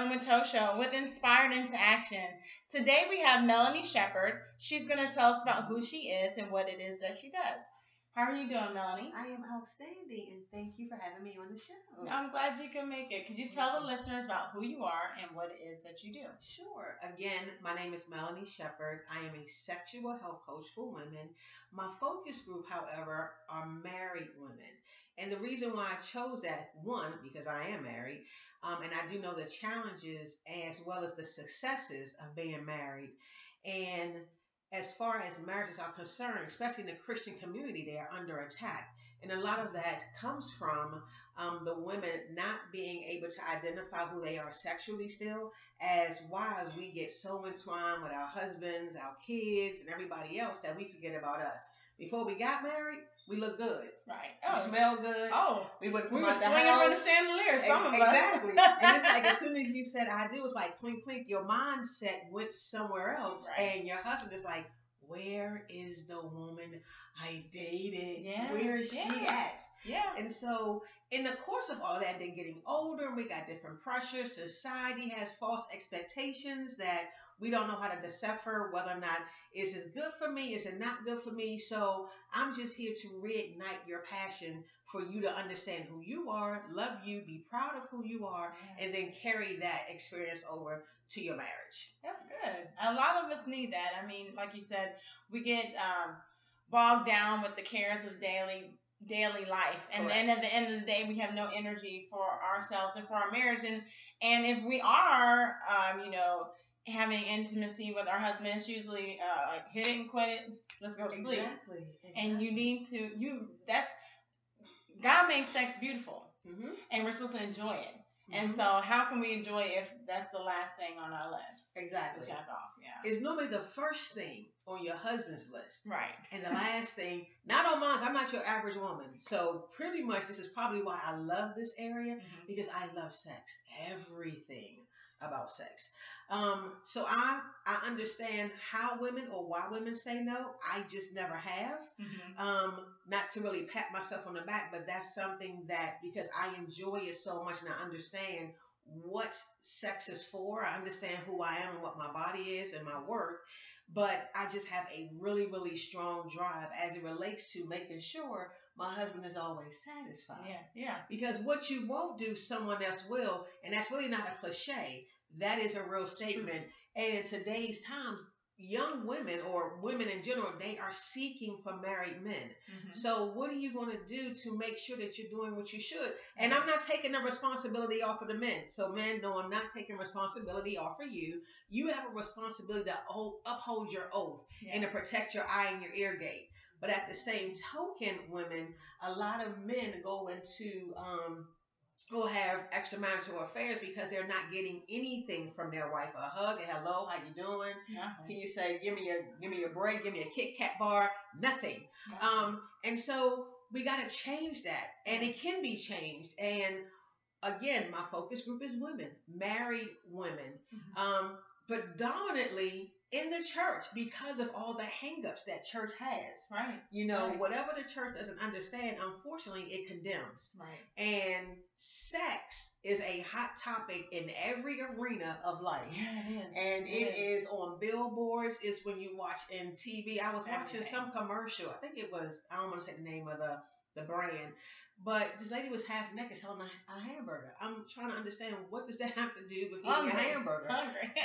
Women Toe Show with Inspired into Action. Today we have Melanie Sheppard. She's going to tell us about who she is and what it is that she does. How are you doing, Melanie? I am outstanding, and thank you for having me on the show. I'm glad you can make it. Could you tell the listeners about who you are and what it is that you do? Sure. Again, my name is Melanie Sheppard. I am a sexual health coach for women. My focus group, however, are married women. And the reason why I chose that, one, because I am married, and I do know the challenges as well as the successes of being married. And as far as marriages are concerned, especially in the Christian community, they are under attack. And a lot of that comes from the women not being able to identify who they are sexually still. As wives, we get so entwined with our husbands, our kids, and everybody else that we forget about us. Before we got married, we look good. Right. We smell good. Oh. We would come We were out the swinging house. from the chandelier, some of us. Exactly. And it's like as soon as you said I do, it's like clink, clink. Your mindset went somewhere else. Right. And your husband is like, where is the woman I dated? Yeah. Where is she at? Yeah. And so in the course of all that, then getting older, we got different pressures. Society has false expectations that we don't know how to decipher whether or not is this good for me, is it not good for me. So I'm just here to reignite your passion for you to understand who you are, love you, be proud of who you are, and then carry that experience over to your marriage. That's good. A lot of us need that. I mean, like you said, we get bogged down with the cares of daily life, and then at the end of the day, we have no energy for ourselves and for our marriage. And if we are, having intimacy with our husband, it's usually like hit it and quit it. Let's go to sleep. Exactly. And you need to God made sex beautiful, and we're supposed to enjoy it. And so how can we enjoy it if that's the last thing on our list? Exactly. Check off, yeah. It's normally the first thing on your husband's list. Right. And the last thing, not on mine. I'm not your average woman. So pretty much this is probably why I love this area, because I love sex. Everything about sex. So I understand how women or why women say no. I just never have. Not to really pat myself on the back, but that's something that because I enjoy it so much and I understand what sex is for. I understand who I am and what my body is and my worth. But I just have a really, really strong drive as it relates to making sure my husband is always satisfied. Yeah. Because what you won't do, someone else will. And that's really not a cliche. That is a real statement. And in today's times, young women or women in general, they are seeking for married men. So what are you going to do to make sure that you're doing what you should? And I'm not taking the responsibility off of the men. So men, no, I'm not taking responsibility off of you. You have a responsibility to uphold your oath and to protect your eye and your ear gate. But at the same token, women, a lot of men go into who have extramarital affairs because they're not getting anything from their wife. A hug, a hello, how you doing? Can you say, give me a break, give me a Kit Kat bar? Nothing. And so we got to change that, and it can be changed. And again, my focus group is women, married women, predominantly in the church because of all the hangups that church has. Right. Whatever the church doesn't understand, unfortunately, it condemns. Right. And sex is a hot topic in every arena of life. Yeah, it is. And it is on billboards. It's when you watch in TV. I was watching some commercial. I think it was, I don't want to say the name of the brand. But this lady was half naked selling a hamburger. I'm trying to understand, what does that have to do with eating a hamburger?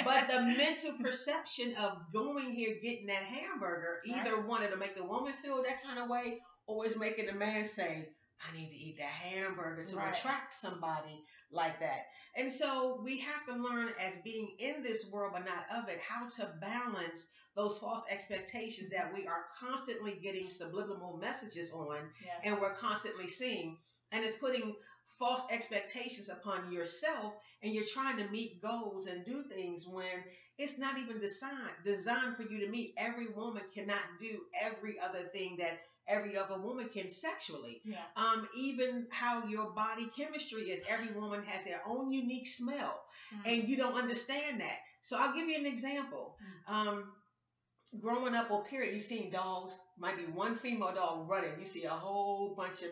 But the mental perception of going here, getting that hamburger, either wanted to make the woman feel that kind of way, or is making the man say, I need to eat that hamburger to attract somebody like that. And so we have to learn, as being in this world but not of it, how to balance those false expectations that we are constantly getting subliminal messages on, and we're constantly seeing. And it's putting false expectations upon yourself, and you're trying to meet goals and do things when it's not even designed for you to meet. Every woman cannot do every other thing that every other woman can sexually. Even how your body chemistry is. Every woman has their own unique smell, and you don't understand that. So I'll give you an example. growing up or period, you've seen dogs, might be one female dog running. You see a whole bunch of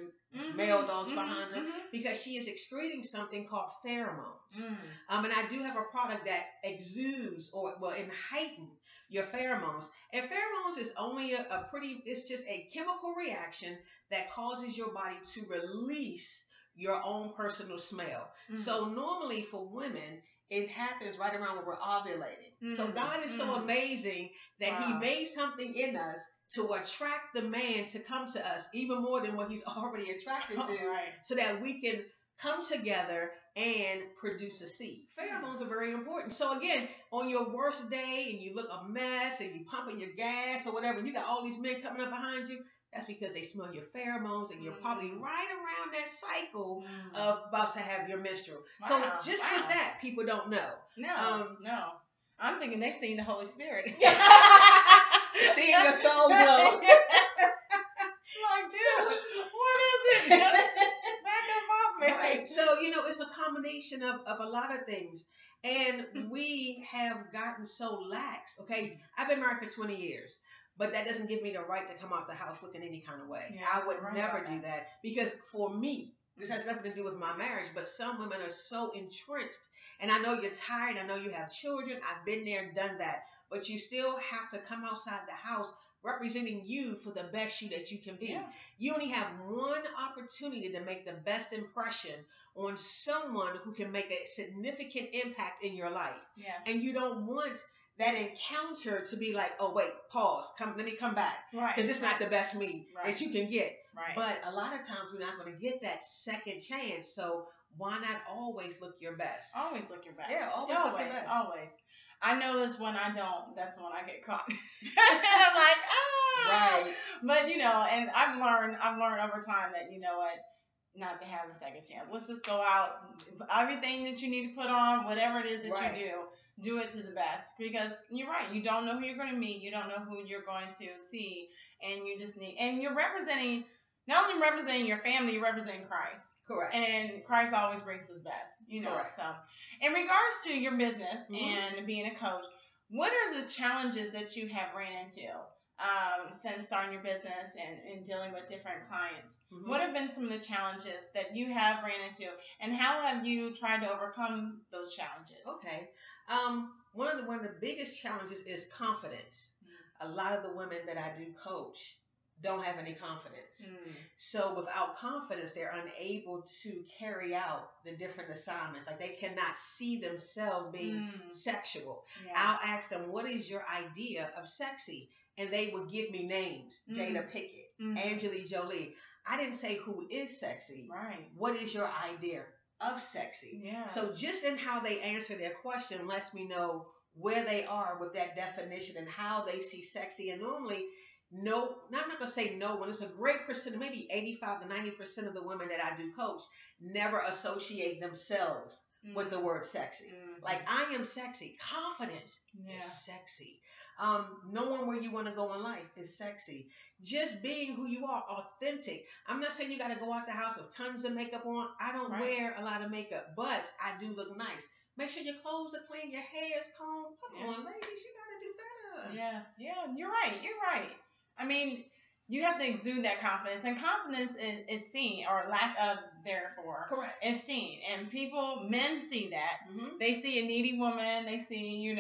male dogs behind her because she is excreting something called pheromones. And I do have a product that exudes and heighten your pheromones. And pheromones is only it's just a chemical reaction that causes your body to release your own personal smell. So normally for women, it happens right around when we're ovulating. So God is so amazing that He made something in us to attract the man to come to us even more than what he's already attracted to, so that we can come together and produce a seed. Pheromones are very important. So again, on your worst day and you look a mess and you pumping your gas or whatever, and you got all these men coming up behind you, that's because they smell your pheromones and you're probably right around that cycle of about to have your menstrual. So just with that, people don't know. No. I'm thinking they seen the Holy Spirit. Seeing your soul glow. Like, dude, what is it? Back up off me. Right. So, it's a combination of a lot of things. And we have gotten so lax. Okay. I've been married for 20 years. But that doesn't give me the right to come out the house looking any kind of way. Yeah, I would never do that. Because for me, this has nothing to do with my marriage, but some women are so entrenched. And I know you're tired. I know you have children. I've been there, done that. But you still have to come outside the house representing you for the best you that you can be. Yeah. You only have one opportunity to make the best impression on someone who can make a significant impact in your life. Yes. And you don't want that encounter to be like, oh, wait, pause, let me come back. Because it's not the best me that you can get. Right. But a lot of times we're not going to get that second chance. So why not always look your best? Always look your best. Yeah, always look your best. Always. I notice when I don't, that's when I get caught. I'm like, Right. But, and I've learned over time that, not to have a second chance. Let's just go out, everything that you need to put on, whatever it is that you do it to the best. Because you're right, you don't know who you're going to meet, you don't know who you're going to see, and you just need, and you're representing, not only representing your family, you're representing Christ. Correct. And Christ always brings his best, Correct. So, in regards to your business and being a coach, what are the challenges that you have ran into since starting your business and dealing with different clients? What have been some of the challenges that you have ran into, and how have you tried to overcome those challenges? Okay. One of the biggest challenges is confidence. A lot of the women that I do coach don't have any confidence. So without confidence, they're unable to carry out the different assignments. Like they cannot see themselves being sexual. Yeah. I'll ask them, what is your idea of sexy? And they will give me names. Jada Pickett, Angelique Jolie. I didn't say who is sexy. Right. What is your idea of sexy? Yeah. So just in how they answer their question lets me know where they are with that definition and how they see sexy. And normally, I'm not going to say no one. It's a great percent, maybe 85 to 90% of the women that I do coach never associate themselves with the word sexy. Like, I am sexy. Confidence is sexy. Knowing where you want to go in life is sexy. Just being who you are, authentic. I'm not saying you got to go out the house with tons of makeup on. I don't wear a lot of makeup, but I do look nice. Make sure your clothes are clean, your hair is combed. Come on, ladies, you got to do better. Yeah, you're right. I mean, you have to exude that confidence, and confidence is seen, or lack of therefore. Correct. Is seen, and men see that. They see a needy woman, they see,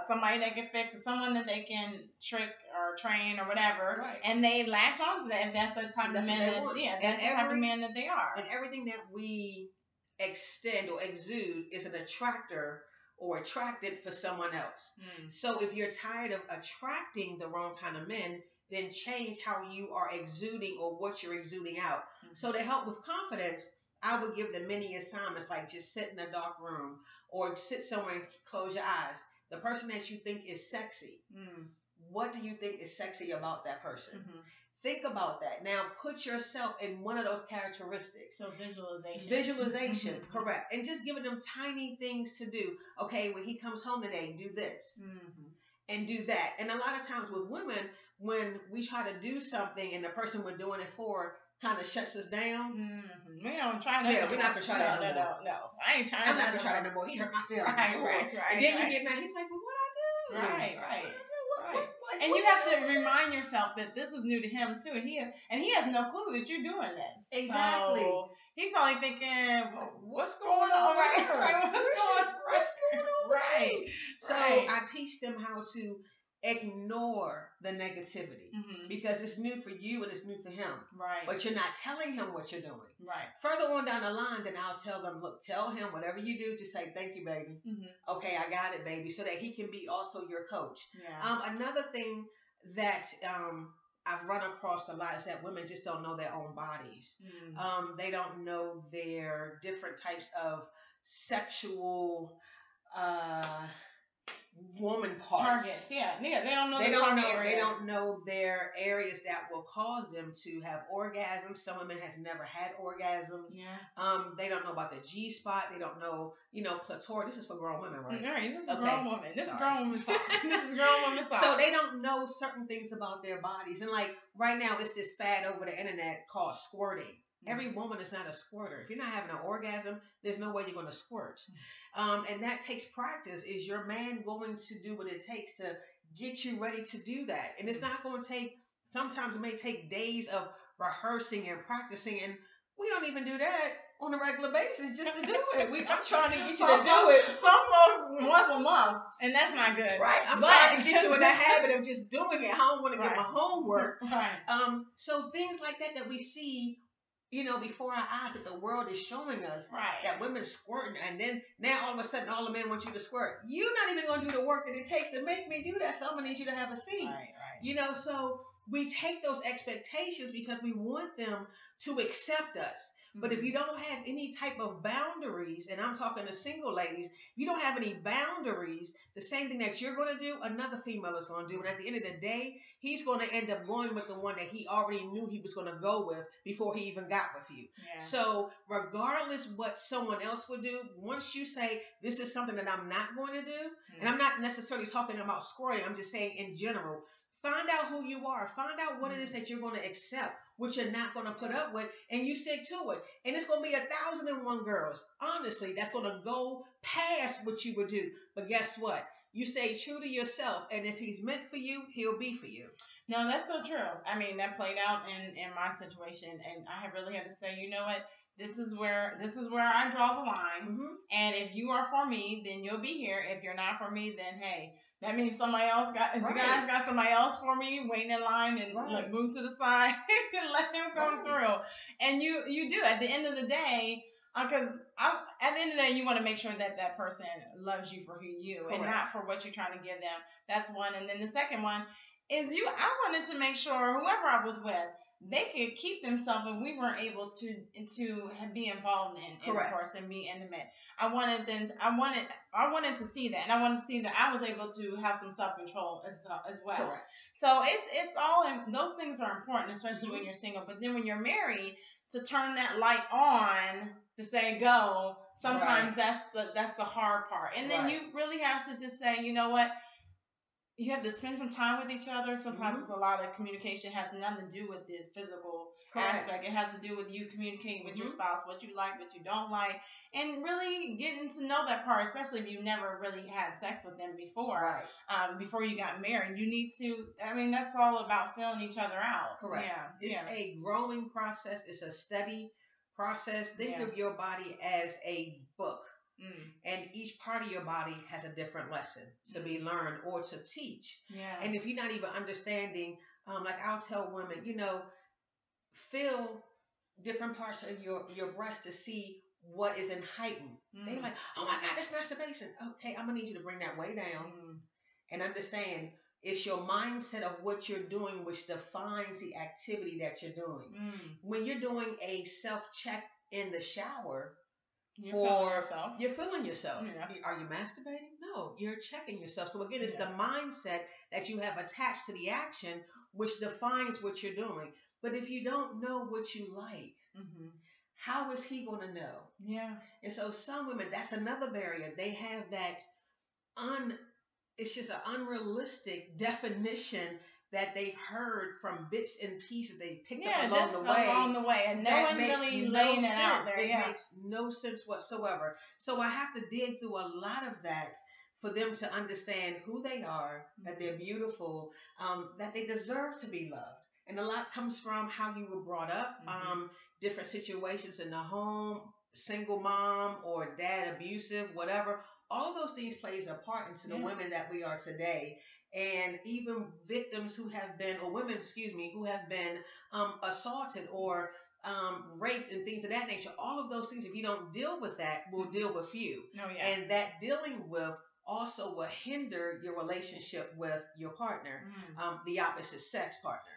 somebody that can fix, or someone that they can trick or train or whatever, and they latch onto that if that's the type of man type of man that they are. And everything that we extend or exude is an attractor or attracted for someone else. So if you're tired of attracting the wrong kind of men, then change how you are exuding or what you're exuding out. So to help with confidence, I would give them many assignments, like just sit in a dark room or sit somewhere and close your eyes. The person that you think is sexy, what do you think is sexy about that person? Think about that. Now, put yourself in one of those characteristics. So visualization. Visualization, correct. And just giving them tiny things to do. Okay, when he comes home today, do this. And do that. And a lot of times with women, when we try to do something and the person we're doing it for kind of shuts us down. We don't try that. Yeah, we're not going to try that no more. No. I ain't trying I'm not going to try that no more. He hurt my feelings. Right. And then you get mad. He's like, well, what I do? Right. What And you have to remind yourself that this is new to him too, and he has no clue that you're doing this. Exactly. So he's probably thinking, what's going on? on? Right? What's going on? Right. So I teach them how to ignore the negativity because it's new for you and it's new for him. Right. But you're not telling him what you're doing. Right. Further on down the line, then I'll tell them, look, tell him whatever you do, just say, thank you, baby. Okay, I got it, baby. So that he can be also your coach. Yeah. Another thing that I've run across a lot is that women just don't know their own bodies. They don't know their different types of sexual woman parts. Targets. Yeah. They don't know. They don't know their areas that will cause them to have orgasms. Some women has never had orgasms. Yeah. They don't know about the G spot. They don't know, clitoris. This is for grown women, right? Right. This is grown woman. This is grown woman talk. This is grown woman talk. So they don't know certain things about their bodies. And like right now, it's this fad over the internet called squirting. Every woman is not a squirter. If you're not having an orgasm, there's no way you're going to squirt. And that takes practice. Is your man going to do what it takes to get you ready to do that? And it's not going to take, sometimes it may take days of rehearsing and practicing. And we don't even do that on a regular basis just to do it. I'm trying to get you to do it. Some folks once a month, and that's not good. Right. I'm trying to get you in the habit of just doing it. I don't want to get my homework. Right. So things like that we see, before our eyes, that the world is showing us that women are squirting, and then now all of a sudden all the men want you to squirt. You're not even going to do the work that it takes to make me do that, so I'm going to need you to have a seat. Right. So we take those expectations because we want them to accept us. But if you don't have any type of boundaries, and I'm talking to single ladies, if you don't have any boundaries, the same thing that you're going to do, another female is going to do. And at the end of the day, he's going to end up going with the one that he already knew he was going to go with before he even got with you. Yeah. So regardless what someone else would do, once you say, this is something that I'm not going to do, and I'm not necessarily talking about squirting, I'm just saying in general, find out who you are. Find out what it is that you're going to accept, what you're not going to put up with, and you stick to it. And it's going to be 1,001 girls, honestly, that's going to go past what you would do. But guess what? You stay true to yourself, and if he's meant for you, he'll be for you. No, that's so true. I mean, that played out in my situation, and I have really had to say, you know what? This is where I draw the line. And if you are for me, then you'll be here. If you're not for me, then hey, that means somebody else got. The guys got somebody else for me waiting in line, and look, move to the side and let him come through. And you do at the end of the day, because at the end of the day, you want to make sure that that person loves you for who you and not for what you're trying to give them. That's one. And then the second one is I wanted to make sure whoever I was with, they could keep themselves, and we weren't able to be involved in course and be intimate. I wanted to see that, and I wanted to see that I was able to have some self-control as well. Correct. So it's all those things are important, especially when you're single. But then when you're married, to turn that light on to say go, sometimes that's the hard part. And then you really have to just say, you know what? You have to spend some time with each other. Sometimes it's a lot of communication. It has nothing to do with the physical aspect. It has to do with you communicating with your spouse, what you like, what you don't like, and really getting to know that part, especially if you've never really had sex with them before. Before you got married. You need to, that's all about filling each other out. Correct. Yeah. It's a growing process. It's a study process. Think of your body as a book. And each part of your body has a different lesson to be learned or to teach. And if you're not even understanding, like I'll tell women, feel different parts of your breast to see what is in heightened. They're like, oh my God, that's masturbation. Okay, I'm going to need you to bring that way down and understand it's your mindset of what you're doing which defines the activity that you're doing. When you're doing a self-check in the shower, you're feeling yourself. Are you masturbating? No, you're checking yourself. So again, it's the mindset that you have attached to the action which defines what you're doing. But if you don't know what you like, how is he going to know? And so some women, that's another barrier. They have that it's just an unrealistic definition that they've heard from bits and pieces they picked up along the way. And no one's really laying it out there. It makes no sense whatsoever. So I have to dig through a lot of that for them to understand who they are, that they're beautiful, that they deserve to be loved. And a lot comes from how you were brought up, different situations in the home, single mom or dad abusive, whatever. All of those things plays a part into the women that we are today. And even victims who have been, or women, excuse me, who have been assaulted or raped and things of that nature. All of those things, if you don't deal with that, will deal with you. Oh, yeah. And that dealing with also will hinder your relationship with your partner, the opposite sex partner.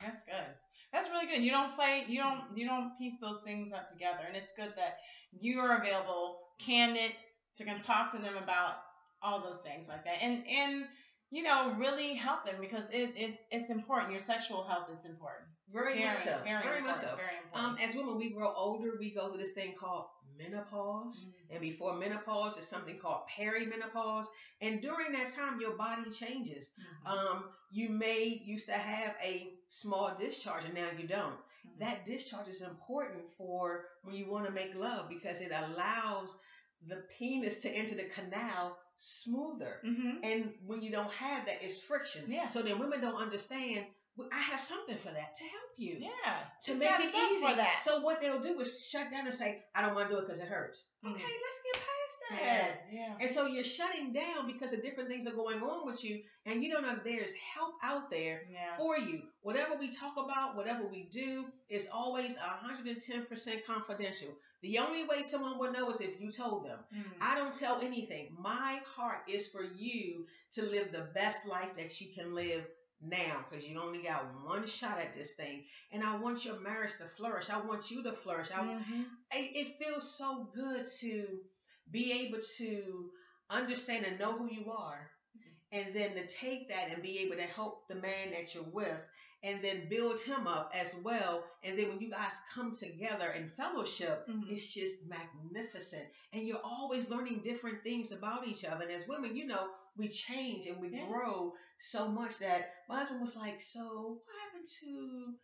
That's good. That's really good. You don't piece those things up together, and it's good that you are available, candid, to can talk to them about all those things like that, and really help them, because it's important. Your sexual health is important. Very much so. Very much so. Very important. As women, we grow older. We go through this thing called menopause, and before menopause, there's something called perimenopause. And during that time, your body changes. You may used to have a small discharge, and now you don't. That discharge is important for when you want to make love, because it allows the penis to enter the canal smoother. And when you don't have that, it's friction. So then women don't understand, well, I have something for that to help you. To make it easy. So what they'll do is shut down and say, I don't want to do it because it hurts. Okay, let's get past that. And so you're shutting down because of different things are going on with you, and you don't know there's help out there for you. Whatever we talk about, whatever we do, is always 110% confidential. The only way someone will know is if you told them. I don't tell anything. My heart is for you to live the best life that you can live now, because you only got one shot at this thing. And I want your marriage to flourish. I want you to flourish. It feels so good to be able to understand and know who you are, and then to take that and be able to help the man that you're with, and then build him up as well. And then when you guys come together in fellowship, it's just magnificent. And you're always learning different things about each other. And as women, we change and we grow so much that my husband was like, so what happened to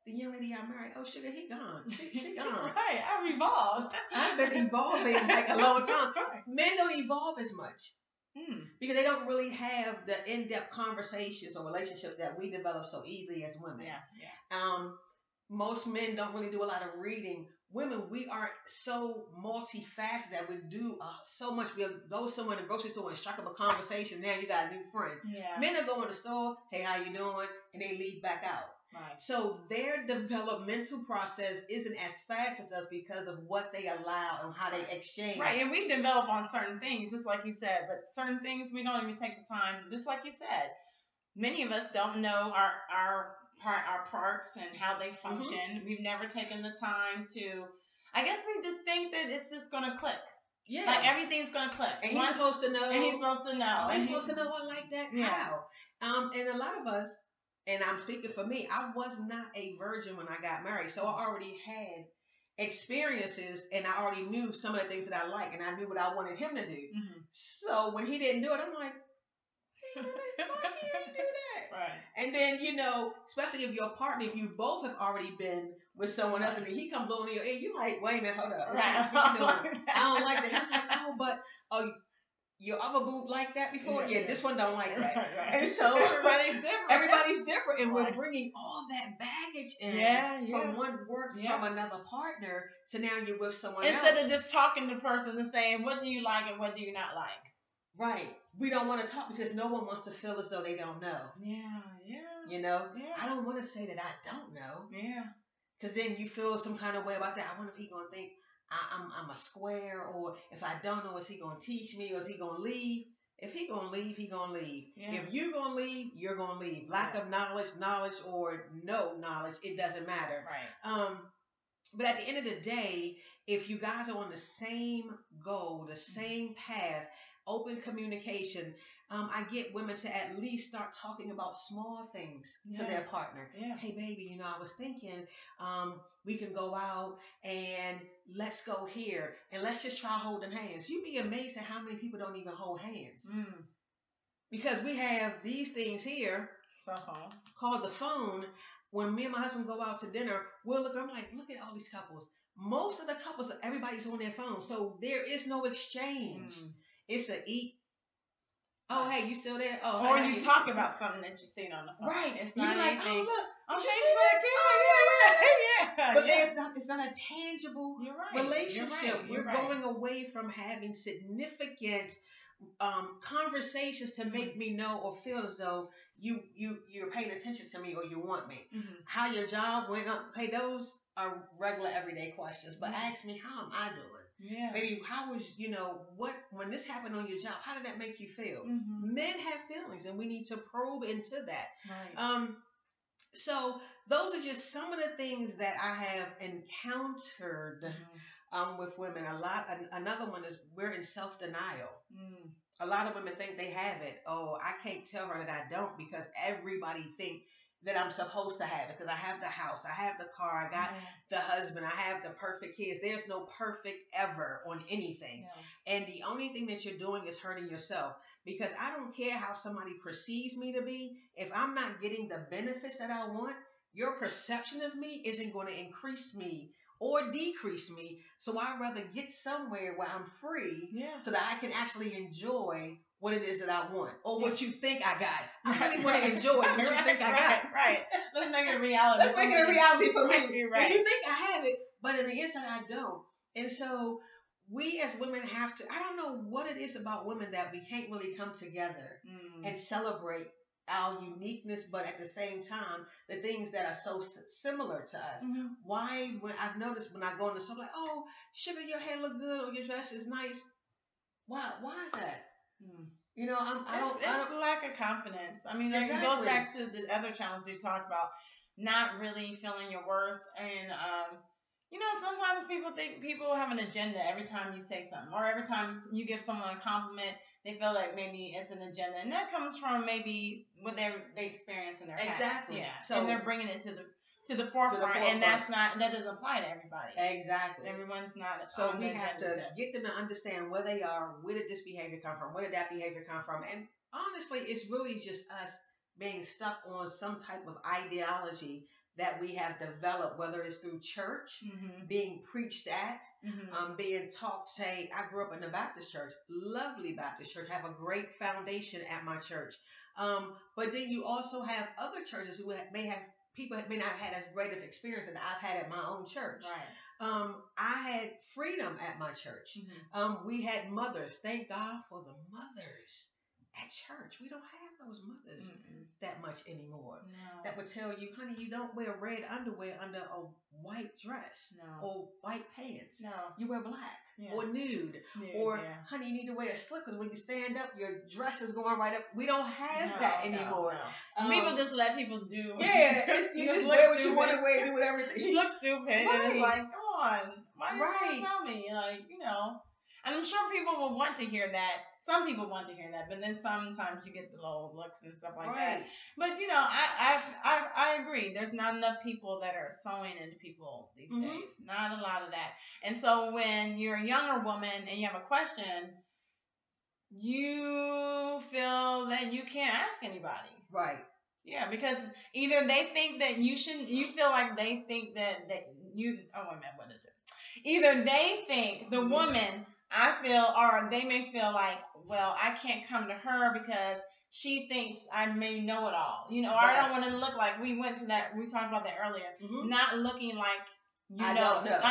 the young lady I married? Oh, sugar, he gone. She gone. Right, I've evolved. I've been evolving like a long time. Men don't evolve as much. Because they don't really have the in-depth conversations or relationships that we develop so easily as women. Most men don't really do a lot of reading. Women, we are so multifaceted that we do so much. We'll go somewhere in the grocery store and strike up a conversation. Now you got a new friend. Men are going to the store, hey, how you doing? And they leave back out. So their developmental process isn't as fast as us because of what they allow and how they exchange. And we develop on certain things, just like you said, but certain things we don't even take the time. Just like you said, many of us don't know our parts and how they function. We've never taken the time to. I guess we just think that it's just gonna click. Like everything's gonna click. And he's supposed to know. And he's supposed to know. He's supposed to know I like that. How? And a lot of us. And I'm speaking for me, I was not a virgin when I got married. So I already had experiences, and I already knew some of the things that I like, and I knew what I wanted him to do. So when he didn't do it, I'm like, why he didn't do that? And then, especially if your partner, if you both have already been with someone else, and then he comes blowing in your ear, you're like, wait a minute, hold up. What you doing? I don't like that. He was like, your other boob like that before? This one don't like that. And so everybody's different. And we're bringing all that baggage in from one work from another partner to now you're with someone else. Instead of just talking to the person and saying, what do you like and what do you not like? We don't want to talk because no one wants to feel as though they don't know. I don't want to say that I don't know. Because then you feel some kind of way about that. I wonder if he's going to think I'm a square, or if I don't know, is he going to teach me, or is he going to leave? If he going to leave, he going to leave. If you're going to leave, you're going to leave. Lack of knowledge, or no knowledge, it doesn't matter. But at the end of the day, if you guys are on the same goal, the same path, open communication, I get women to at least start talking about small things to their partner. Hey, baby, I was thinking we can go out and let's go here and let's just try holding hands. You'd be amazed at how many people don't even hold hands. Because we have these things here called the phone. When me and my husband go out to dinner, I'm like, look at all these couples. Most of the couples, everybody's on their phone. So there is no exchange. It's a eat, Oh, hey, you still there? Oh, or you talk about something that you've seen on the phone. Right. It's You're not like, anything. oh, look. On Did Facebook. Yeah. But it's not a tangible relationship. You're We're going away from having significant conversations to make me know or feel as though you're paying attention to me or you want me. How your job went up. Hey, those are regular everyday questions. But ask me, how am I doing? Yeah. Maybe how was, when this happened on your job, how did that make you feel? Men have feelings and we need to probe into that. Right. So those are just some of the things that I have encountered with women. Another one is we're in self-denial. A lot of women think they have it. Oh, I can't tell her that I don't because everybody think that I'm supposed to have it because I have the house, I have the car, I got the husband, I have the perfect kids. There's no perfect ever on anything. Yeah. And the only thing that you're doing is hurting yourself because I don't care how somebody perceives me to be. If I'm not getting the benefits that I want, your perception of me isn't going to increase me or decrease me. So I'd rather get somewhere where I'm free so that I can actually enjoy what it is that I want or what you think I got. I really want to enjoy what you think I got. Right. Let's make it a reality. Let's make it a reality for me. Right. Because you think I have it, but in the inside I don't. And so we as women have to, I don't know what it is about women that we can't really come together and celebrate our uniqueness, but at the same time, the things that are so similar to us. Why, when I've noticed when I go in the store, I'm like, oh, sugar, your hair look good or your dress is nice. Why is that? You know, it's lack of confidence. I mean, it goes back to the other challenge we talked about, not really feeling your worth. And, sometimes people think people have an agenda every time you say something, or every time you give someone a compliment, they feel like maybe it's an agenda. And that comes from maybe what they experience in their past. Exactly. Yeah. So, and they're bringing it to the forefront, and that doesn't apply to everybody. Exactly. Everyone's not. So we have to get them to understand where they are. Where did this behavior come from? Where did that behavior come from? And honestly, it's really just us being stuck on some type of ideology that we have developed, whether it's through church, being preached at, being taught. Say, I grew up in the Baptist church, lovely Baptist church, have a great foundation at my church. But then you also have other churches who may not have had as great of experience as I've had at my own church. Right. I had freedom at my church. We had mothers. Thank God for the mothers at church. We don't have those mothers that much anymore. No. That would tell you, honey, you don't wear red underwear under a white dress or white pants. No. You wear black or nude. Or, honey, you need to wear a slip because when you stand up, your dress is going right up. We don't have that anymore. No. People just let people do. Yeah, you just wear what you want to wear, do whatever. You look stupid. Right. And it's like, come on. Why do you tell me? Like, And I'm sure people will want to hear that. Some people want to hear that, but then sometimes you get the low looks and stuff like that. But I agree. There's not enough people that are sewing into people these days. Not a lot of that. And so when you're a younger woman and you have a question, you feel that you can't ask anybody. Right. Yeah, because either they think that you feel like they think that you. Oh wait a minute, what is it? Either they think the woman. I feel, or they may feel like, well, I can't come to her because she thinks I may know it all, or I don't want to look like, we talked about that earlier, not looking like I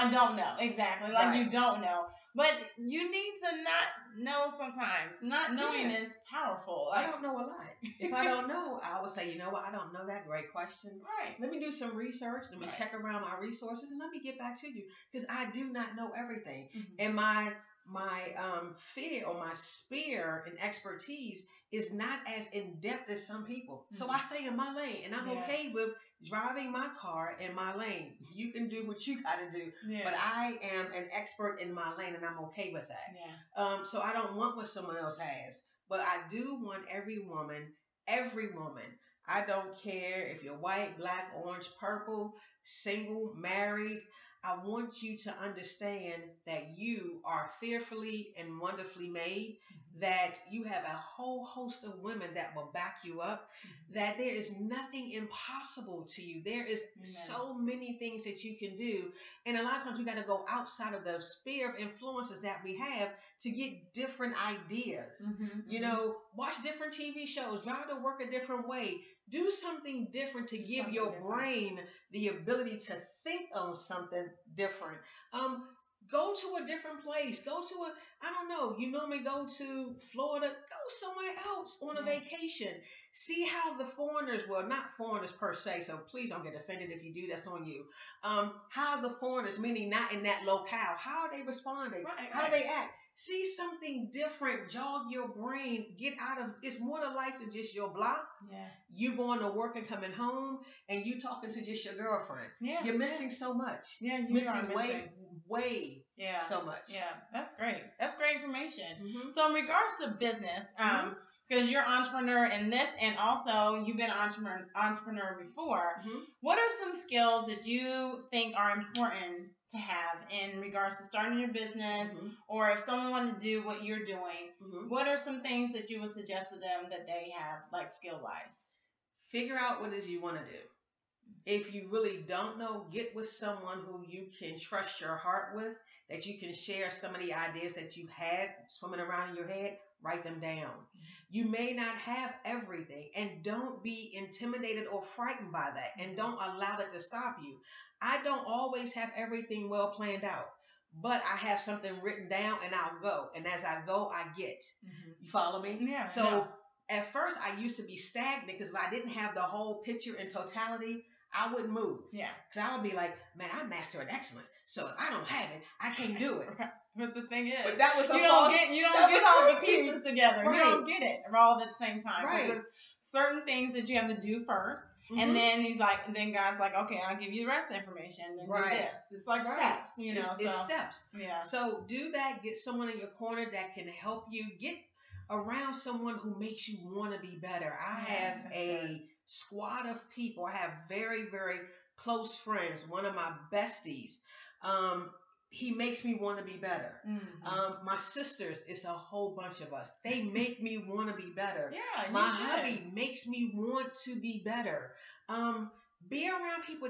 don't know, exactly, like you don't know, but you need to not know sometimes. Not knowing is powerful. Like, I don't know a lot. If I don't know, I would say, you know what, I don't know that. Great question. Right. Let me do some research. Let me check around my resources, and let me get back to you because I do not know everything. And my fear or my sphere and expertise is not as in depth as some people. So I stay in my lane, and I'm okay with driving my car in my lane. You can do what you got to do, but I am an expert in my lane, and I'm okay with that. Yeah. So I don't want what someone else has, but I do want every woman. I don't care if you're white, black, orange, purple, single, married. I want you to understand that you are fearfully and wonderfully made, that you have a whole host of women that will back you up, that there is nothing impossible to you. There is so many things that you can do. And a lot of times we got to go outside of the sphere of influences that we have to get different ideas. You know, watch different TV shows, drive to work a different way, do something different to give your brain the ability to think on something different. Go to a different place. Go to I don't know, you normally go to Florida, go somewhere else on a vacation. See how the foreigners, well, not foreigners per se, so please don't get offended if you do, that's on you. How the foreigners, meaning not in that locale, how are they responding? How do they act? See something different, jog your brain, get out of, it's more to life than just your block. You going to work and coming home and you talking to just your girlfriend. You're missing so much. You missing way so much. That's great. That's great information. So in regards to business, because you're an entrepreneur in this and also you've been an entrepreneur before, what are some skills that you think are important to have in regards to starting your business, or if someone wanted to do what you're doing, what are some things that you would suggest to them that they have, like skill-wise? Figure out what it is you want to do. If you really don't know, get with someone who you can trust your heart with, that you can share some of the ideas that you had swimming around in your head, write them down. You may not have everything, and don't be intimidated or frightened by that, and don't allow that to stop you. I don't always have everything well planned out, but I have something written down and I'll go. And as I go, I get. You follow me? So at first I used to be stagnant because if I didn't have the whole picture in totality, I wouldn't move. Because I would be like, man, I mastered excellence. So if I don't have it, I can't do it. But the thing is, but that was you don't get all the pieces together. You don't get it all at the same time. There's certain things that you have to do first. And then then God's like, okay, I'll give you the rest of the information and do this. It's like steps, you know. It's steps. So do that. Get someone in your corner that can help you. Get around someone who makes you want to be better. I have a squad of people. I have very, very close friends. One of my besties. He makes me want to be better. My sisters, it's a whole bunch of us. They make me want to be better. My hubby makes me want to be better. Be around people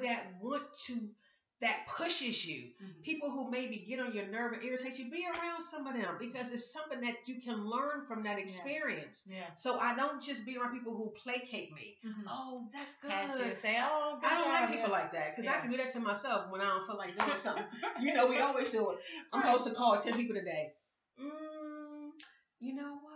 that pushes you. People who maybe get on your nerve and irritate you. Be around some of them because it's something that you can learn from that experience. So I don't just be around people who placate me. Oh, that's good. Say, oh, good I don't job. like people like that because I can do that to myself when I don't feel like doing something. You know, we always do it. I'm supposed to call 10 people today. You know what?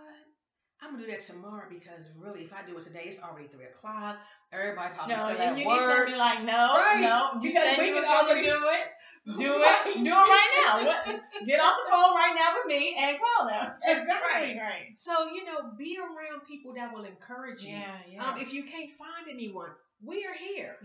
I'm going to do that tomorrow because really, if I do it today, it's already 3 o'clock. Everybody probably still at you work. need to be like, no, you said you was going to do it. Do it right now. Get off the phone right now with me and call them. Exactly. Right. So, be around people that will encourage you. If you can't find anyone, we are here.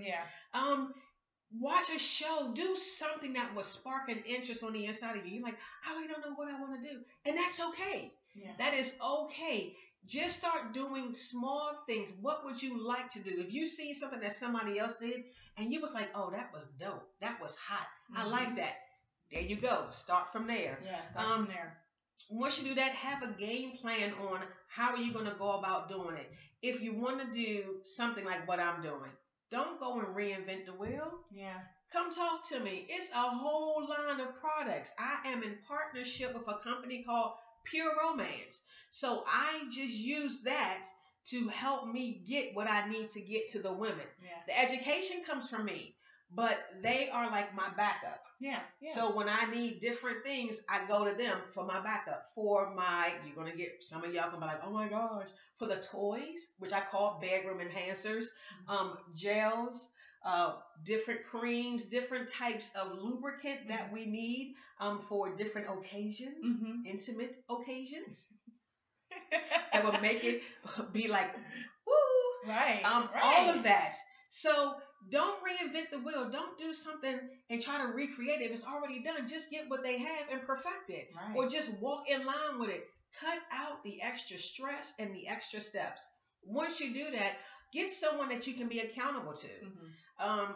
Watch a show. Do something that will spark an interest on the inside of you. You're like, I really don't know what I want to do. And that's okay. That is okay. Just start doing small things. What would you like to do? If you see something that somebody else did and you was like, oh, that was dope. That was hot. I like that. There you go. Start from there. Start from there. Once you do that, have a game plan on how are you going to go about doing it. If you want to do something like what I'm doing, don't go and reinvent the wheel. Come talk to me. It's a whole line of products. I am in partnership with a company called Pure Romance. So I just use that to help me get what I need to get to the women. The education comes from me, but they are like my backup. So when I need different things, I go to them for my backup. You're going to get, some of y'all going to be like, oh my gosh, for the toys, which I call bedroom enhancers, gels, different creams, different types of lubricant that we need for different occasions, intimate occasions. That will make it be like, woo. All of that. So don't reinvent the wheel. Don't do something and try to recreate it. If it's already done, just get what they have and perfect it. Or just walk in line with it. Cut out the extra stress and the extra steps. Once you do that, get someone that you can be accountable to.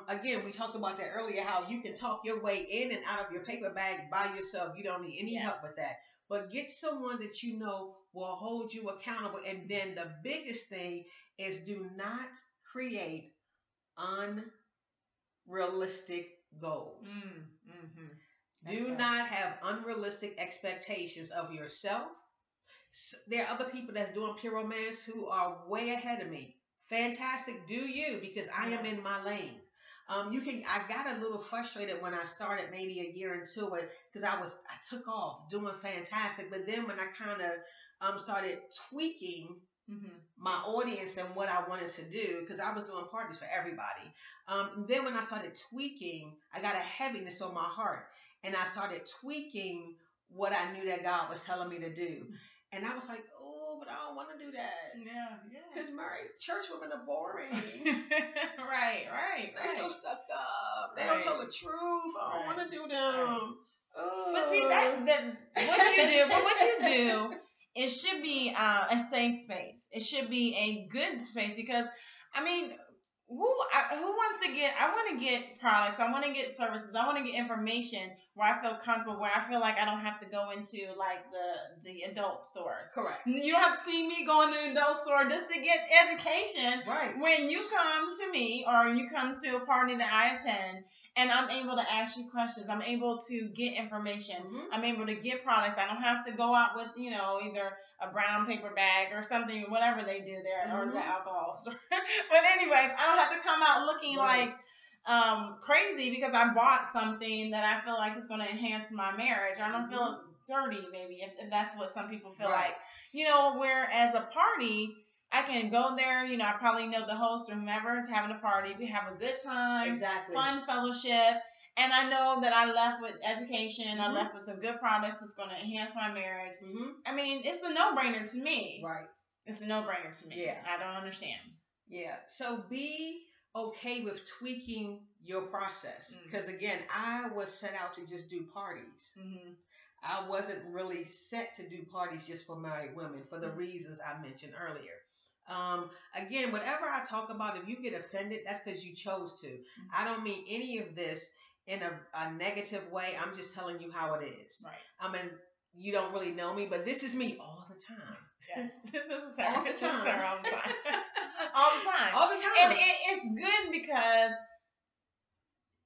Again, we talked about that earlier, how you can talk your way in and out of your paper bag by yourself. You don't need any help with that. But get someone that you know will hold you accountable. And then the biggest thing is, do not create unrealistic goals. Do not have unrealistic expectations of yourself. There are other people that's doing pure romance who are way ahead of me. Fantastic, do you, because I am in my lane. I got a little frustrated when I started maybe a year into it, because I took off doing fantastic. But then when I kind of started tweaking my audience and what I wanted to do, because I was doing parties for everybody. Then when I started tweaking, I got a heaviness on my heart, and I started tweaking what I knew that God was telling me to do. And I was like, oh, but I don't want to do that. Yeah. Because church women are boring. Right. They're so stuck up. They don't tell the truth. I don't want to do them. But see, what you do, it should be a safe space. It should be a good space, because, I mean, who wants to get? I want to get products. I want to get services. I want to get information where I feel comfortable, where I feel like I don't have to go into like the adult stores. Correct. You don't have to see me go in the adult store just to get education. Right. When you come to me or you come to a party that I attend, and I'm able to ask you questions, I'm able to get information, I'm able to get products. I don't have to go out with, either a brown paper bag or something, whatever they do there, or the alcohol store. But anyways, I don't have to come out looking like crazy because I bought something that I feel like is going to enhance my marriage. I don't feel dirty, maybe, if that's what some people feel like. Whereas a party, I can go there, I probably know the host or whomever is having a party. We have a good time, fun fellowship, and I know that I left with education. I left with some good products that's going to enhance my marriage. I mean, it's a no-brainer to me. Right. It's a no-brainer to me. Yeah. I don't understand. Yeah. So be okay with tweaking your process. Because, again, I was set out to just do parties. I wasn't really set to do parties just for married women for the reasons I mentioned earlier. Again, whatever I talk about, if you get offended, that's because you chose to. I don't mean any of this in a negative way. I'm just telling you how it is. Right. I mean, you don't really know me, but this is me all the time. Yes. All the time. All the time. All the time. And it's good because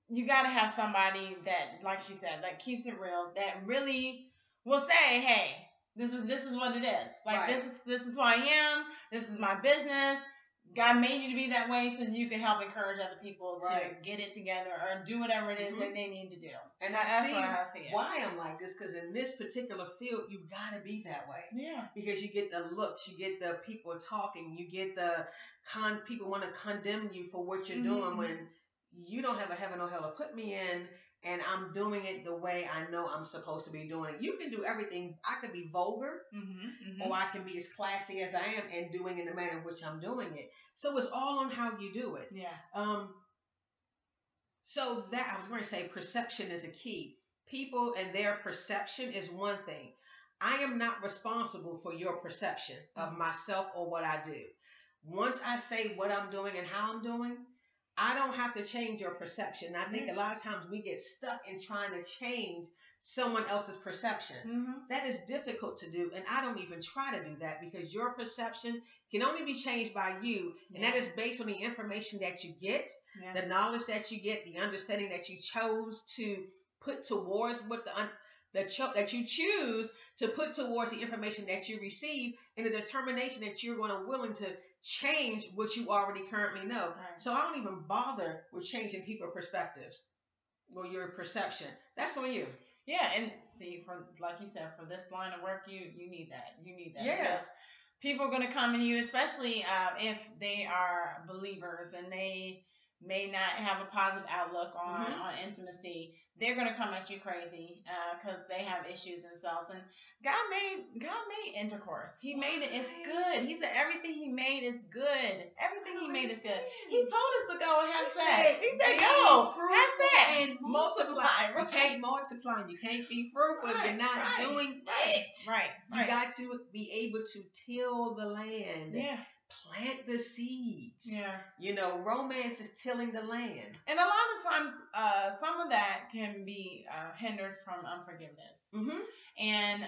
you got to have somebody that, like she said, that keeps it real, that really will say, hey, this is what it is. Like, this is who I am. This is my business. God made you to be that way so that you can help encourage other people to get it together or do whatever it is that they need to do. And that's I see it. Why I'm like this, because in this particular field, you got to be that way. Yeah. Because you get the looks, you get the people talking, you get the people want to condemn you for what you're doing when you don't have a heaven or hell to put me in. And I'm doing it the way I know I'm supposed to be doing it. You can do everything. I could be vulgar, or I can be as classy as I am and doing it in the manner in which I'm doing it. So it's all on how you do it. Yeah. So that I was going to say, perception is a key. People and their perception is one thing. I am not responsible for your perception of myself or what I do. Once I say what I'm doing and how I'm doing, I don't have to change your perception. I think a lot of times we get stuck in trying to change someone else's perception. That is difficult to do, and I don't even try to do that because your perception can only be changed by you, and that is based on the information that you get, the knowledge that you get, the understanding that you chose to put towards what that you choose to put towards the information that you receive, and the determination that you're going to willing to change what you already currently know. Right. So I don't even bother with changing people's perspectives or your perception. That's on you. Yeah, and see, like you said, for this line of work, you need that. You need that. Yeah. Because people are going to come in you, especially if they are believers and they may not have a positive outlook on intimacy. They're going to come at you crazy because they have issues themselves. And God made intercourse. He made it. It's good. He said everything He made is good. Everything He made is good. He told us to go and have sex. He said, go, have sex. And multiply. You can't multiply. You can't be fruitful if you're not doing it. Right. You got to be able to till the land. Yeah. plant the seeds. Yeah. You know, romance is tilling the land. And a lot of times, some of that can be hindered from unforgiveness. Mm-hmm. And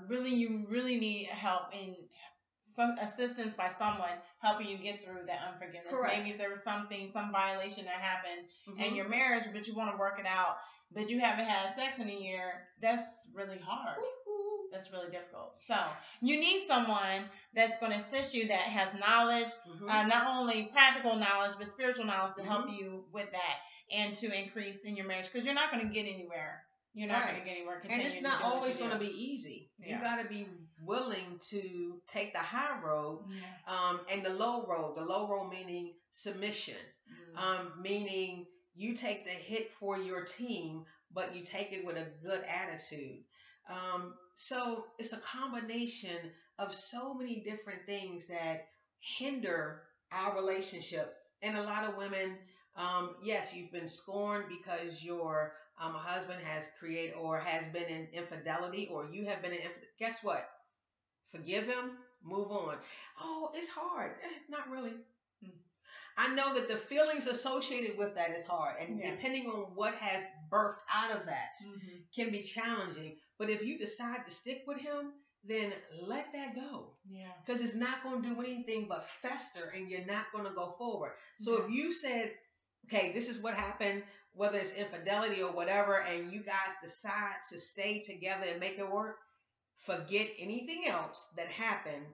really, you really need help in some assistance by someone helping you get through that unforgiveness. Correct. Maybe there was some violation that happened in your marriage, but you want to work it out, but you haven't had sex in a year. That's really hard. That's really difficult. So you need someone that's going to assist you, that has knowledge, not only practical knowledge, but spiritual knowledge to help you with that and to increase in your marriage, because you're not going to get anywhere. You're not going to get anywhere. And it's not always going to be easy. Yeah. You got to be willing to take the high road and the low road. The low road meaning submission, meaning you take the hit for your team, but you take it with a good attitude. So it's a combination of so many different things that hinder our relationship. And a lot of women, yes, you've been scorned because your husband has created or has been in infidelity, or you have been in infidelity. Guess what? Forgive him, move on. Oh, it's hard. Not really. I know that the feelings associated with that is hard. And depending on what has birthed out of that can be challenging. But if you decide to stick with him, then let that go. Yeah. Because it's not going to do anything but fester, and you're not going to go forward. So if you said, okay, this is what happened, whether it's infidelity or whatever, and you guys decide to stay together and make it work, forget anything else that happened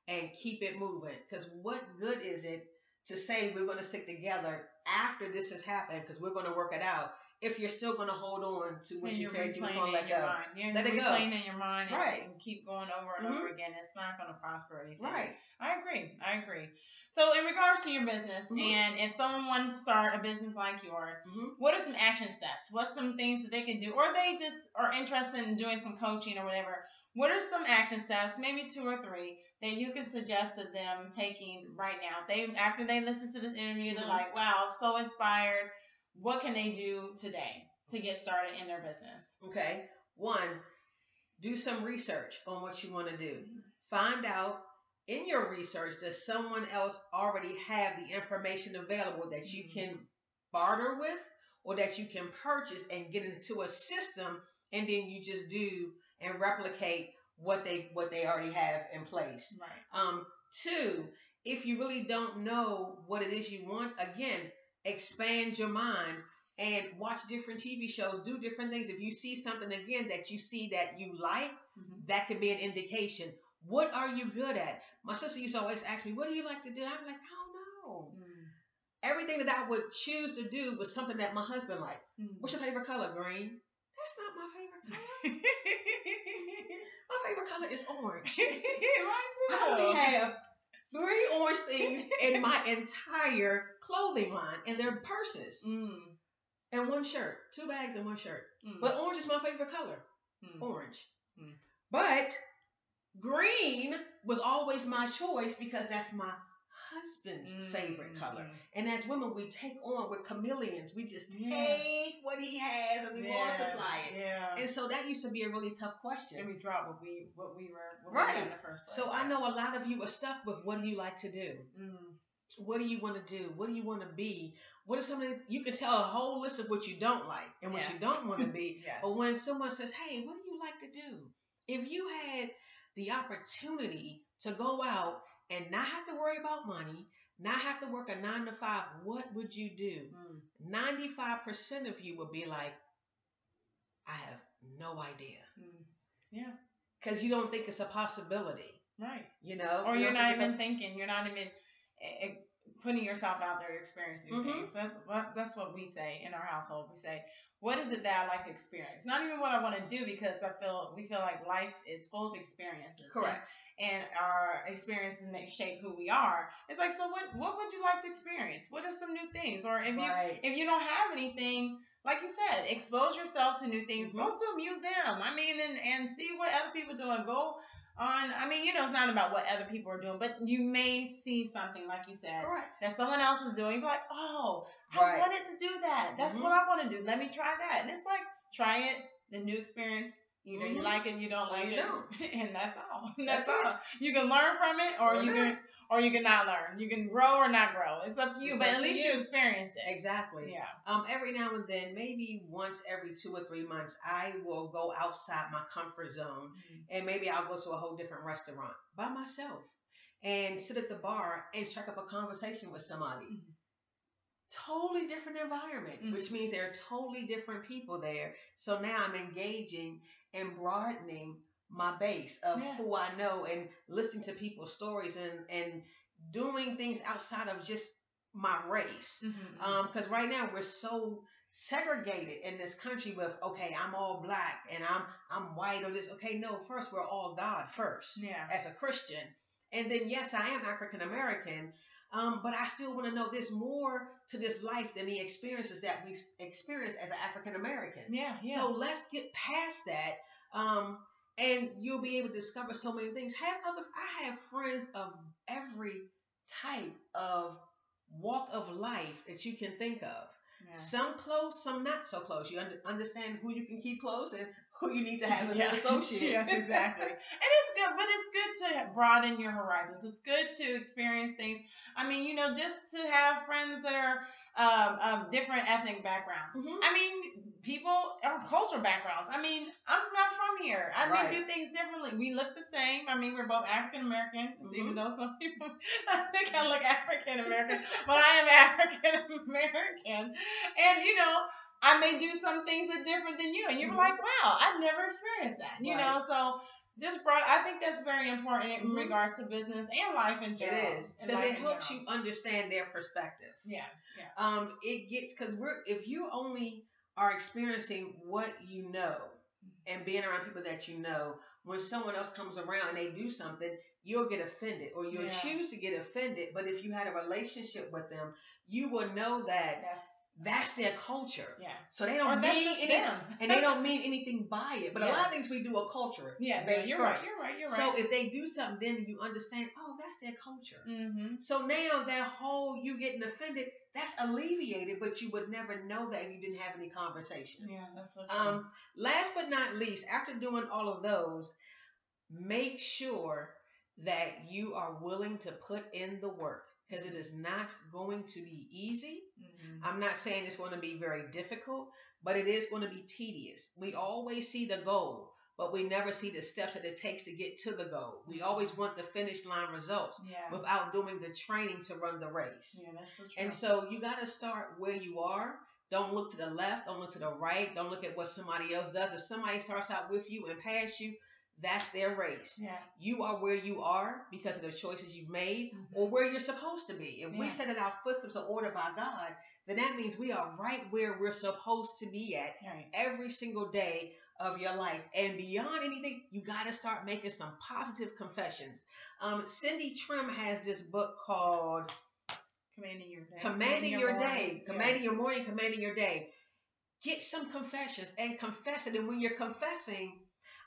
and keep it moving. Because what good is it to say we're going to stick together after this has happened because we're going to work it out, if you're still going to hold on to what you said you was going to let go? Let it go. Replaying in your mind and keep going over and over again. It's not going to prosper anything. Right. I agree. So in regards to your business, and if someone wanted to start a business like yours, what are some action steps? What's some things that they can do? Or they just are interested in doing some coaching or whatever. What are some action steps, maybe 2 or 3, that you can suggest to them taking right now? After they listen to this interview, they're like, wow, I'm so inspired. What can they do today to get started in their business? Okay. 1, do some research on what you want to do. Find out in your research, does someone else already have the information available that you can barter with, or that you can purchase and get into a system, and then you just do and replicate what they already have in place. Right. 2, if you really don't know what it is you want, again, expand your mind and watch different TV shows, do different things. If you see something again that you see that you like, that could be an indication. What are you good at? My sister used to always ask me, what do you like to do? I'm like, I don't know. Everything that I would choose to do was something that my husband liked. What's your favorite color? Green. That's not my favorite color. My favorite color is orange. I only have 3 orange things in my entire clothing line, and they're purses. And 1 shirt. 2 bags and 1 shirt. But orange is my favorite color. Orange. But green was always my choice because that's my husband's favorite color. And as women, we take on, we're chameleons. We just take what he has and we multiply it. Yeah. And so that used to be a really tough question. And we drop what we were in the first place. So I know a lot of you are stuck with, what do you like to do? What do you want to do? What do you want to be? What are some of the, you can tell a whole list of what you don't like and what you don't want to be. But when someone says, hey, what do you like to do? If you had the opportunity to go out and not have to worry about money, not have to work a 9 to 5, what would you do? 95% of you would be like, I have no idea. Yeah. Because you don't think it's a possibility. Right. You know? Or you're not even thinking, you're not even putting yourself out there to experience new things. That's what we say in our household. We say, what is it that I like to experience? Not even what I want to do, because we feel like life is full of experiences. Correct. And our experiences shape who we are. It's like, so what would you like to experience? What are some new things? Or if you don't have anything, like you said, expose yourself to new things. Go to a museum. I mean, and see what other people are doing. Go on. I mean, it's not about what other people are doing, but you may see something, like you said, that someone else is doing. You're like, oh, I wanted to do that. That's what I want to do. Let me try that. And it's like, try it, the new experience. Either you like it, you don't like you it, don't. and that's all. That's all. You can learn from it, or you can not learn. You can grow or not grow. It's up to you, but at least you experienced it. Exactly. Yeah. Every now and then, maybe once every 2 or 3 months, I will go outside my comfort zone, and maybe I'll go to a whole different restaurant by myself and sit at the bar and strike up a conversation with somebody. Totally different environment, which means there are totally different people there. So now I'm engaging and broadening my base of who I know and listening to people's stories and doing things outside of just my race. Because right now we're so segregated in this country with, okay, I'm all black and I'm white or this. Okay, no, first we're all God first as a Christian. And then, yes, I am African American. But I still want to know there's more to this life than the experiences that we experience as an African American. Yeah. So let's get past that, and you'll be able to discover so many things. I have friends of every type of walk of life that you can think of. Yeah. Some close, some not so close. You understand who you can keep close and who you need to have as an associate. Yes, exactly. And it's good, but it's good to broaden your horizons. It's good to experience things. I mean, just to have friends that are of different ethnic backgrounds. I mean, people are cultural backgrounds. I mean, I'm not from here. I do things differently. We look the same. I mean, we're both African American, even though some people I think I look African American, but I am African American. And I may do some things that are different than you, and you're like, wow, I've never experienced that. You know, so I think that's very important in regards to business and life in general. It is, because it helps you understand their perspective. Yeah. It gets, because if you only are experiencing what you know and being around people that you know, when someone else comes around and they do something, you'll get offended, or you'll choose to get offended. But if you had a relationship with them, you will know that that's their culture. Yeah. So they don't mean anything, and they don't mean anything by it. But a lot of things we do are culture. Yeah, you're right. So if they do something, then you understand, oh, that's their culture. So now that whole you getting offended, that's alleviated, but you would never know that if you didn't have any conversation. Yeah, that's so true. Last but not least, after doing all of those, make sure that you are willing to put in the work, because it is not going to be easy. I'm not saying it's going to be very difficult, but it is going to be tedious. We always see the goal, but we never see the steps that it takes to get to the goal. We always want the finish line results without doing the training to run the race. Yeah, that's so true. And so you got to start where you are. Don't look to the left. Don't look to the right. Don't look at what somebody else does. If somebody starts out with you and past you, that's their race. Yeah. You are where you are because of the choices you've made, or where you're supposed to be. If we say that our footsteps are ordered by God, then that means we are right where we're supposed to be at every single day of your life. And beyond anything, you got to start making some positive confessions. Cindy Trim has this book called Commanding Your Day. Commanding Your Day. Commanding Your Morning, Commanding Your Day. Get some confessions and confess it. And when you're confessing,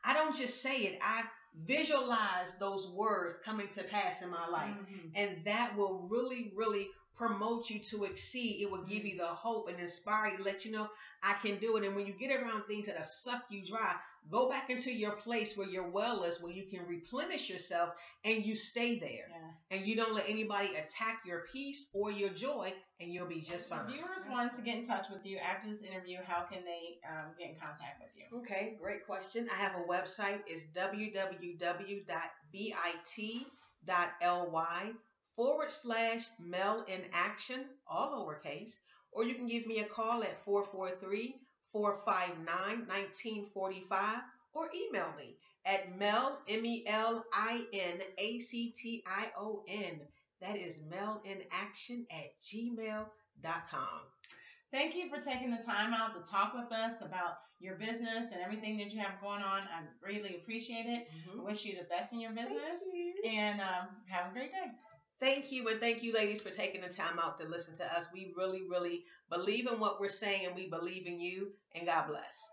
I don't just say it. I visualize those words coming to pass in my life. And that will really, really promote you to exceed. It will give you the hope and inspire you to let you know I can do it. And when you get around things that suck you dry, go back into your place where your well is, where you can replenish yourself, and you stay there. And you don't let anybody attack your peace or your joy, and you'll be just fine. If viewers want to get in touch with you after this interview, how can they get in contact with you? Okay, great question. I have a website. It's www.bit.ly/Mel in Action, all lowercase. Or you can give me a call at 443-459-1945, or email me at MELINACTION. That is melinaction@gmail.com. Thank you for taking the time out to talk with us about your business and everything that you have going on. I really appreciate it. I wish you the best in your business. And have a great day. Thank you, and thank you, ladies, for taking the time out to listen to us. We really, really believe in what we're saying, and we believe in you, and God bless.